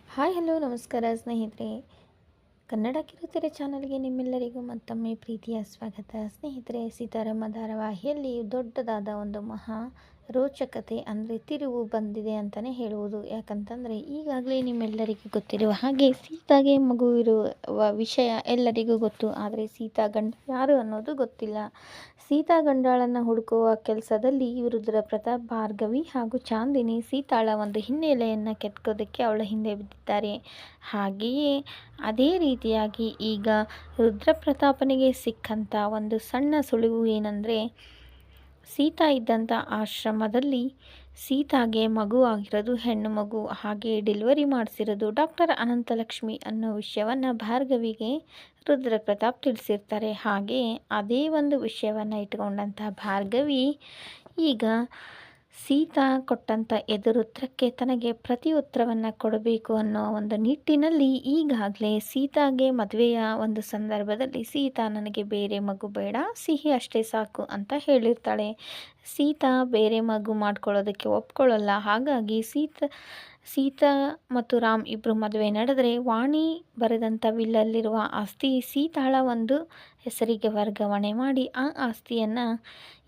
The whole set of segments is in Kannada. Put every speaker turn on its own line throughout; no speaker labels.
ಹಾಯ್ ಹಲೋ ನಮಸ್ಕಾರ ಸ್ನೇಹಿತರೆ. ಕನ್ನಡ ಕಿರುತೆರೆ ಚಾನಲ್ಗೆ ನಿಮ್ಮೆಲ್ಲರಿಗೂ ಮತ್ತೊಮ್ಮೆ ಪ್ರೀತಿಯ ಸ್ವಾಗತ. ಸ್ನೇಹಿತರೆ, ಸೀತಾರಾಮ ಧಾರಾವಾಹಿಯಲ್ಲಿ ದೊಡ್ಡದಾದ ಒಂದು ಮಹಾ ರೋಚಕತೆ ಅಂದರೆ ತಿರುವು ಬಂದಿದೆ ಅಂತಲೇ ಹೇಳುವುದು. ಯಾಕಂತಂದರೆ ಈಗಾಗಲೇ ನಿಮ್ಮೆಲ್ಲರಿಗೂ ಗೊತ್ತಿರುವ ಹಾಗೆ ಸೀತಾಗೆ ಮಗು ಇರುವ ವಿಷಯ ಎಲ್ಲರಿಗೂ ಗೊತ್ತು. ಆದರೆ ಸೀತಾ ಗಂಡ ಯಾರು ಅನ್ನೋದು ಗೊತ್ತಿಲ್ಲ. ಸೀತಾ ಗಂಡಾಳನ್ನು ಹುಡುಕುವ ಕೆಲಸದಲ್ಲಿ ರುದ್ರ ಪ್ರತಾಪ್, ಭಾರ್ಗವಿ ಹಾಗೂ ಚಾಂದಿನಿ ಸೀತಾಳ ಒಂದು ಹಿನ್ನೆಲೆಯನ್ನು ಕೆತ್ಕೋದಕ್ಕೆ ಅವಳ ಹಿಂದೆ ಬಿದ್ದಿದ್ದಾರೆ. ಹಾಗೆಯೇ ಅದೇ ರೀತಿಯಾಗಿ ಈಗ ರುದ್ರಪ್ರತಾಪನಿಗೆ ಸಿಕ್ಕಂಥ ಒಂದು ಸಣ್ಣ ಸುಳಿವು ಏನಂದರೆ, ಸೀತಾ ಇದ್ದಂಥ ಆಶ್ರಮದಲ್ಲಿ ಸೀತಾಗೆ ಮಗು ಆಗಿರೋದು ಹೆಣ್ಣು ಮಗು, ಹಾಗೆ ಡೆಲಿವರಿ ಮಾಡಿಸಿರೋದು ಡಾಕ್ಟರ್ ಅನಂತಲಕ್ಷ್ಮಿ ಅನ್ನೋ ವಿಷಯವನ್ನು ಭಾರ್ಗವಿಗೆ ರುದ್ರಪ್ರತಾಪ್ ತಿಳಿಸಿರ್ತಾರೆ. ಹಾಗೆ ಅದೇ ಒಂದು ವಿಷಯವನ್ನು ಇಟ್ಕೊಂಡಂಥ ಭಾರ್ಗವಿ ಈಗ ಸೀತಾ ಕೊಟ್ಟಂಥ ಎದುರುತ್ತರಕ್ಕೆ ತನಗೆ ಪ್ರತಿ ಉತ್ತರವನ್ನು ಕೊಡಬೇಕು ಅನ್ನೋ ಒಂದು ನಿಟ್ಟಿನಲ್ಲಿ ಈಗಾಗಲೇ ಸೀತಾಗೆ ಮದುವೆಯ ಒಂದು ಸಂದರ್ಭದಲ್ಲಿ ಸೀತಾ ನನಗೆ ಬೇರೆ ಮಗು ಬೇಡ, ಸಿಹಿ ಅಷ್ಟೇ ಸಾಕು ಅಂತ ಹೇಳಿರ್ತಾಳೆ. ಸೀತಾ ಬೇರೆ ಮಗು ಮಾಡ್ಕೊಳ್ಳೋದಕ್ಕೆ ಒಪ್ಕೊಳ್ಳಲ್ಲ. ಹಾಗಾಗಿ ಸೀತಾ ಮತ್ತು ರಾಮ್ ಇಬ್ಬರು ಮದುವೆ ನಡೆದರೆ ವಾಣಿ ಬರೆದಂಥ ವಿಲ್ಲಲ್ಲಿರುವ ಆಸ್ತಿ ಸೀತಾಳ ಒಂದು ಹೆಸರಿಗೆ ವರ್ಗಾವಣೆ ಮಾಡಿ ಆ ಆಸ್ತಿಯನ್ನು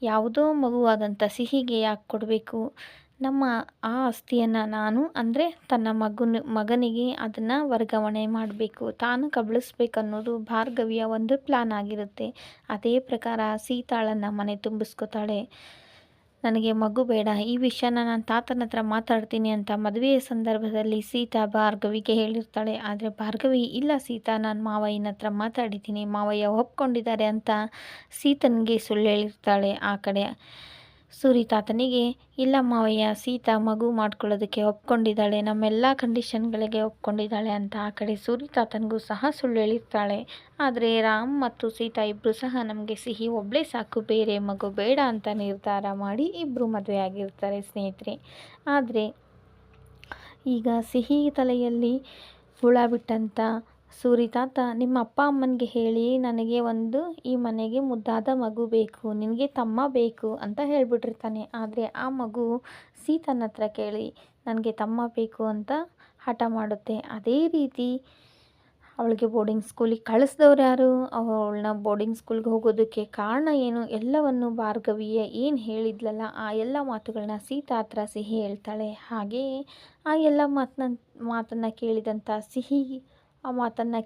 ಯಾವುದೋ ಮಗುವಾದಂಥ ಸಿಹಿಗೆ ಯಾಕೆ ಕೊಡಬೇಕು, ನಮ್ಮ ಆ ಆಸ್ತಿಯನ್ನು ನಾನು ಅಂದರೆ ತನ್ನ ಮಗನಿಗೆ ಅದನ್ನು ವರ್ಗಾವಣೆ ಮಾಡಬೇಕು, ತಾನು ಕಬಳಿಸ್ಬೇಕನ್ನೋದು ಭಾರ್ಗವಿಯ ಒಂದು ಪ್ಲ್ಯಾನ್ ಆಗಿರುತ್ತೆ. ಅದೇ ಪ್ರಕಾರ ಸೀತಾಳನ್ನು ಮನೆ ತುಂಬಿಸ್ಕೊತಾಳೆ. ನನಗೆ ಮಗು ಬೇಡ, ಈ ವಿಷಯನ ನಾನು ತಾತನ ಹತ್ರ ಮಾತಾಡ್ತೀನಿ ಅಂತ ಮದುವೆಯ ಸಂದರ್ಭದಲ್ಲಿ ಸೀತಾ ಭಾರ್ಗವಿಗೆ ಹೇಳಿರ್ತಾಳೆ. ಆದರೆ ಭಾರ್ಗವಿ, ಇಲ್ಲ ಸೀತಾ, ನಾನು ಮಾವಯ್ಯನ ಹತ್ರ ಮಾತಾಡಿದ್ದೀನಿ, ಮಾವಯ್ಯ ಒಪ್ಕೊಂಡಿದ್ದಾರೆ ಅಂತ ಸೀತನಿಗೆ ಸುಳ್ಳು ಹೇಳಿರ್ತಾಳೆ. ಆ ಕಡೆ ಸೂರಿ ತಾತನಿಗೆ, ಇಲ್ಲ ಮಾವಯ್ಯ, ಸೀತಾ ಮಗು ಮಾಡ್ಕೊಳ್ಳೋದಕ್ಕೆ ಒಪ್ಕೊಂಡಿದ್ದಾಳೆ, ನಮ್ಮೆಲ್ಲ ಕಂಡೀಷನ್ಗಳಿಗೆ ಒಪ್ಕೊಂಡಿದ್ದಾಳೆ ಅಂತ ಆ ಕಡೆ ಸೂರಿ ತಾತನಿಗೂ ಸಹ ಸುಳ್ಳು ಹೇಳಿರ್ತಾಳೆ. ಆದರೆ ರಾಮ್ ಮತ್ತು ಸೀತಾ ಇಬ್ಬರು ಸಹ ನಮಗೆ ಸಿಹಿ ಒಬ್ಬಳೇ ಸಾಕು, ಬೇರೆ ಮಗು ಬೇಡ ಅಂತ ನಿರ್ಧಾರ ಮಾಡಿ ಇಬ್ಬರು ಮದುವೆ ಆಗಿರ್ತಾರೆ ಸ್ನೇಹಿತರೆ. ಆದರೆ ಈಗ ಸಿಹಿ ತಲೆಯಲ್ಲಿ ಹುಳ ಬಿಟ್ಟಂಥ ಸೂರಿ ತಾತ, ನಿಮ್ಮ ಅಪ್ಪ ಅಮ್ಮನಿಗೆ ಹೇಳಿ ನನಗೆ ಈ ಮನೆಗೆ ಮುದ್ದಾದ ಮಗು ಬೇಕು, ನಿನಗೆ ತಮ್ಮ ಬೇಕು ಅಂತ ಹೇಳಿಬಿಟ್ಟಿರ್ತಾನೆ. ಆದರೆ ಆ ಮಗು ಸೀತನ ಹತ್ರ ಕೇಳಿ ನನಗೆ ತಮ್ಮ ಬೇಕು ಅಂತ ಹಠ ಮಾಡುತ್ತೆ. ಅದೇ ರೀತಿ ಅವಳಿಗೆ ಬೋರ್ಡಿಂಗ್ ಸ್ಕೂಲಿಗೆ ಕಳಿಸ್ದವ್ರು ಯಾರು, ಅವಳನ್ನ ಬೋರ್ಡಿಂಗ್ ಸ್ಕೂಲ್ಗೆ ಹೋಗೋದಕ್ಕೆ ಕಾರಣ ಏನು, ಎಲ್ಲವನ್ನು ಭಾರ್ಗವಿಯ ಏನು ಹೇಳಿದ್ಲಲ್ಲ ಆ ಎಲ್ಲ ಮಾತುಗಳನ್ನ ಸೀತಾ ಹತ್ರ ಸಿಹಿ ಹೇಳ್ತಾಳೆ. ಹಾಗೆಯೇ ಆ ಎಲ್ಲ ಮಾತನ್ನು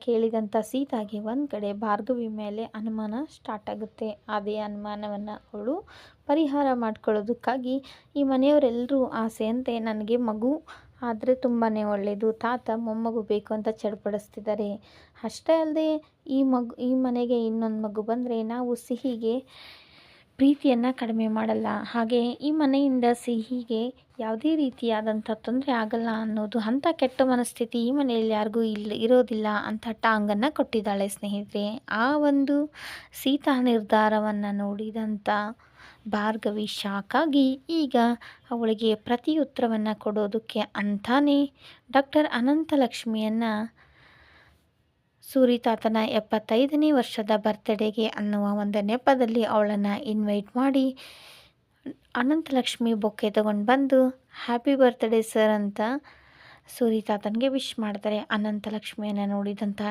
ಕೇಳಿದಂಥ ಸೀತಾಗೆ ಒಂದು ಕಡೆ ಭಾರ್ಗವಿ ಮೇಲೆ ಅನುಮಾನ ಸ್ಟಾರ್ಟ್ ಆಗುತ್ತೆ. ಅದೇ ಅನುಮಾನವನ್ನು ಅವಳು ಪರಿಹಾರ ಮಾಡ್ಕೊಳ್ಳೋದಕ್ಕಾಗಿ ಈ ಮನೆಯವರೆಲ್ಲರೂ ಆಸೆಯಂತೆ ನನಗೆ ಮಗು ಆದರೆ ತುಂಬಾ ಒಳ್ಳೆಯದು, ತಾತ ಮೊಮ್ಮಗು ಬೇಕು ಅಂತ ಚಡ್ಪಡಿಸ್ತಿದ್ದಾರೆ. ಅಷ್ಟೇ ಅಲ್ಲದೆ ಈ ಮನೆಗೆ ಇನ್ನೊಂದು ಮಗು ಬಂದರೆ ನಾವು ಸಿಹಿಗೆ ಪ್ರೀತಿಯನ್ನು ಕಡಿಮೆ ಮಾಡಲ್ಲ, ಹಾಗೆ ಈ ಮನೆಯಿಂದ ಸಿಹಿಗೆ ಯಾವುದೇ ರೀತಿಯಾದಂಥ ತೊಂದರೆ ಆಗಲ್ಲ ಅನ್ನೋದು ಅಂಥ ಕೆಟ್ಟ ಮನಸ್ಥಿತಿ ಈ ಮನೆಯಲ್ಲಿ ಯಾರಿಗೂ ಇರೋದಿಲ್ಲ ಅಂತ ಟಾಂಗನ್ನು ಕೊಟ್ಟಿದ್ದಾಳೆ ಸ್ನೇಹಿತರೆ. ಆ ಒಂದು ಸೀತಾ ನಿರ್ಧಾರವನ್ನು ನೋಡಿದಂಥ ಭಾರ್ಗವಿ ಶಾಕಾಗಿ ಈಗ ಅವಳಿಗೆ ಪ್ರತಿ ಉತ್ತರವನ್ನು ಕೊಡೋದಕ್ಕೆ ಅಂತಾನೆ ಡಾಕ್ಟರ್ ಅನಂತಲಕ್ಷ್ಮಿಯನ್ನು ಸೂರಿ ತಾತನ 75ನೇ ವರ್ಷದ ಬರ್ತ್ಡೇಗೆ ಅನ್ನುವ ಒಂದು ನೆಪದಲ್ಲಿ ಅವಳನ್ನು ಇನ್ವೈಟ್ ಮಾಡಿ ಅನಂತಲಕ್ಷ್ಮಿ ಬೊಕ್ಕೆ ತಗೊಂಡು ಬಂದು ಹ್ಯಾಪಿ ಬರ್ತ್ಡೇ ಸರ್ ಅಂತ ಸೂರಿ ತಾತನಿಗೆ ವಿಶ್ ಮಾಡ್ತಾರೆ. ಅನಂತಲಕ್ಷ್ಮಿಯನ್ನು ನೋಡಿದಂಥ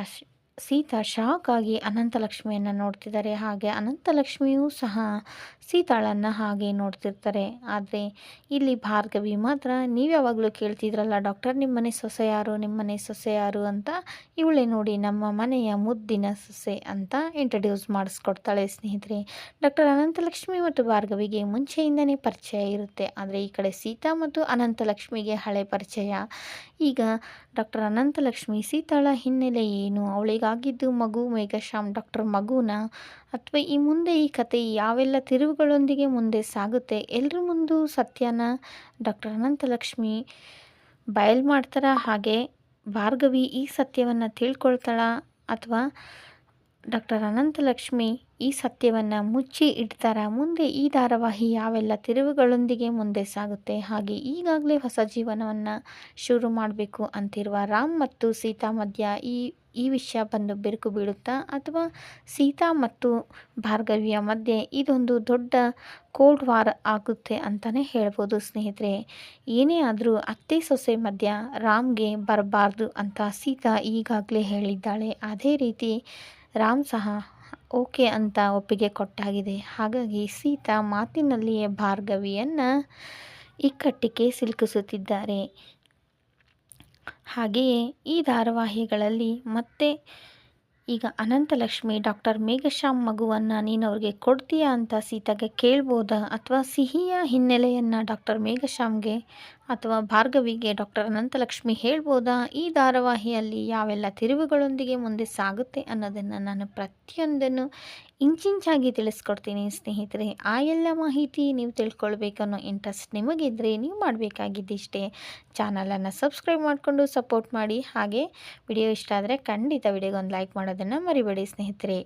ಸೀತಾ ಶಾಕಾಗಿ ಅನಂತಲಕ್ಷ್ಮಿಯನ್ನು ನೋಡ್ತಿದ್ದಾರೆ. ಹಾಗೆ ಅನಂತಲಕ್ಷ್ಮಿಯೂ ಸಹ ಸೀತಾಳನ್ನು ಹಾಗೆ ನೋಡ್ತಿರ್ತಾರೆ. ಆದರೆ ಇಲ್ಲಿ ಭಾರ್ಗವಿ ಮಾತ್ರ, ನೀವು ಯಾವಾಗಲೂ ಕೇಳ್ತಿದ್ರಲ್ಲ ಡಾಕ್ಟರ್, ನಿಮ್ಮನೆ ಸೊಸೆ ಯಾರು ಅಂತ, ಇವಳೇ ನೋಡಿ ನಮ್ಮ ಮನೆಯ ಮುದ್ದಿನ ಸೊಸೆ ಅಂತ ಇಂಟ್ರಡ್ಯೂಸ್ ಮಾಡಿಸ್ಕೊಡ್ತಾಳೆ ಸ್ನೇಹಿತರೆ. ಡಾಕ್ಟರ್ ಅನಂತಲಕ್ಷ್ಮಿ ಮತ್ತು ಭಾರ್ಗವಿಗೆ ಮುಂಚೆಯಿಂದನೇ ಪರಿಚಯ ಇರುತ್ತೆ. ಆದರೆ ಈ ಕಡೆ ಸೀತಾ ಮತ್ತು ಅನಂತಲಕ್ಷ್ಮಿಗೆ ಹಳೆ ಪರಿಚಯ. ಈಗ ಡಾಕ್ಟರ್ ಅನಂತಲಕ್ಷ್ಮಿ ಸೀತಾಳ ಹಿನ್ನೆಲೆ ಏನು, ಅವಳಿಗಾಗಿದ್ದು ಮಗು ಮೇಘಶ್ಯಾಮ್ ಡಾಕ್ಟರ್ ಮಗುನ, ಅಥವಾ ಈ ಮುಂದೆ ಈ ಕತೆ ಯಾವೆಲ್ಲ ತಿರುವುಗಳೊಂದಿಗೆ ಮುಂದೆ ಸಾಗುತ್ತೆ, ಎಲ್ಲರ ಮುಂದೂ ಸತ್ಯನ ಡಾಕ್ಟರ್ ಅನಂತಲಕ್ಷ್ಮಿ ಬಯಲು ಮಾಡ್ತಾರ, ಹಾಗೆ ಭಾರ್ಗವಿ ಈ ಸತ್ಯವನ್ನು ತಿಳ್ಕೊಳ್ತಾಳ, ಅಥವಾ ಡಾಕ್ಟರ್ ಅನಂತಲಕ್ಷ್ಮಿ ಈ ಸತ್ಯವನ್ನು ಮುಚ್ಚಿ ಇಡ್ತಾರ, ಮುಂದೆ ಈ ಧಾರಾವಾಹಿ ಯಾವೆಲ್ಲ ತಿರುವುಗಳೊಂದಿಗೆ ಮುಂದೆ ಸಾಗುತ್ತೆ. ಹಾಗೆ ಈಗಾಗಲೇ ಹೊಸ ಜೀವನವನ್ನು ಶುರು ಮಾಡಬೇಕು ಅಂತಿರುವ ರಾಮ್ ಮತ್ತು ಸೀತಾ ಮಧ್ಯ ಈ ಈ ವಿಷಯ ಬಂದು ಬಿರುಕು ಬೀಳುತ್ತಾ, ಅಥವಾ ಸೀತಾ ಮತ್ತು ಭಾರ್ಗವಿಯ ಮಧ್ಯೆ ಇದೊಂದು ದೊಡ್ಡ ಕೋಲ್ಡ್ ವಾರ್ ಆಗುತ್ತೆ ಅಂತಲೇ ಹೇಳ್ಬೋದು ಸ್ನೇಹಿತರೆ. ಏನೇ ಆದರೂ ಅತ್ತೆ ಸೊಸೆ ಮಧ್ಯ ರಾಮ್ಗೆ ಬರಬಾರ್ದು ಅಂತ ಸೀತಾ ಈಗಾಗಲೇ ಹೇಳಿದ್ದಾಳೆ. ಅದೇ ರೀತಿ ರಾಮ್ ಸಹ ಓಕೆ ಅಂತ ಒಪ್ಪಿಗೆ ಕೊಟ್ಟಾಗಿದೆ. ಹಾಗಾಗಿ ಸೀತಾ ಮಾತಿನಲ್ಲಿಯೇ ಭಾರ್ಗವಿಯನ್ನು ಇಕ್ಕಟ್ಟಿಗೆ ಸಿಲುಕಿಸುತ್ತಿದ್ದಾರೆ. ಹಾಗೆಯೇ ಈ ಧಾರಾವಾಹಿಗಳಲ್ಲಿ ಮತ್ತೆ ಈಗ ಅನಂತಲಕ್ಷ್ಮಿ ಡಾಕ್ಟರ್ ಮೇಘಶ್ಯಾಮ್ ಮಗುವನ್ನು ನೀನು ಅವ್ರಿಗೆ ಕೊಡ್ತೀಯಾ ಅಂತ ಸೀತಾಗೆ ಕೇಳ್ಬೋದಾ, ಅಥವಾ ಸಿಹಿಯ ಹಿನ್ನೆಲೆಯನ್ನು ಡಾಕ್ಟರ್ ಮೇಘಶ್ಯಾಮ್ಗೆ ಅಥವಾ ಭಾರ್ಗವಿಗೆ ಡಾಕ್ಟರ್ ಅನಂತಲಕ್ಷ್ಮಿ ಹೇಳ್ಬೋದಾ? ಈ ಧಾರಾವಾಹಿಯಲ್ಲಿ ಯಾವೆಲ್ಲ ತಿರುವುಗಳೊಂದಿಗೆ ಮುಂದೆ ಸಾಗುತ್ತೆ ಅನ್ನೋದನ್ನು ನಾನು ಪ್ರತಿಯೊಂದನ್ನು ಇಂಚಿಂಚಾಗಿ ತಿಳಿಸ್ಕೊಡ್ತೀನಿ ಸ್ನೇಹಿತರೆ. ಆ ಎಲ್ಲ ಮಾಹಿತಿ ನೀವು ತಿಳ್ಕೊಳ್ಬೇಕನ್ನೋ ಇಂಟ್ರೆಸ್ಟ್ ನಿಮಗಿದ್ದರೆ ನೀವು ಮಾಡಬೇಕಾಗಿದ್ದಿಷ್ಟೇ, ಚಾನಲನ್ನು ಸಬ್ಸ್ಕ್ರೈಬ್ ಮಾಡಿಕೊಂಡು ಸಪೋರ್ಟ್ ಮಾಡಿ. ಹಾಗೆ ವಿಡಿಯೋ ಇಷ್ಟ ಆದರೆ ಖಂಡಿತ ವಿಡಿಯೋಗೊಂದು ಲೈಕ್ ಮಾಡೋದನ್ನು ಮರಿಬೇಡಿ ಸ್ನೇಹಿತರೆ.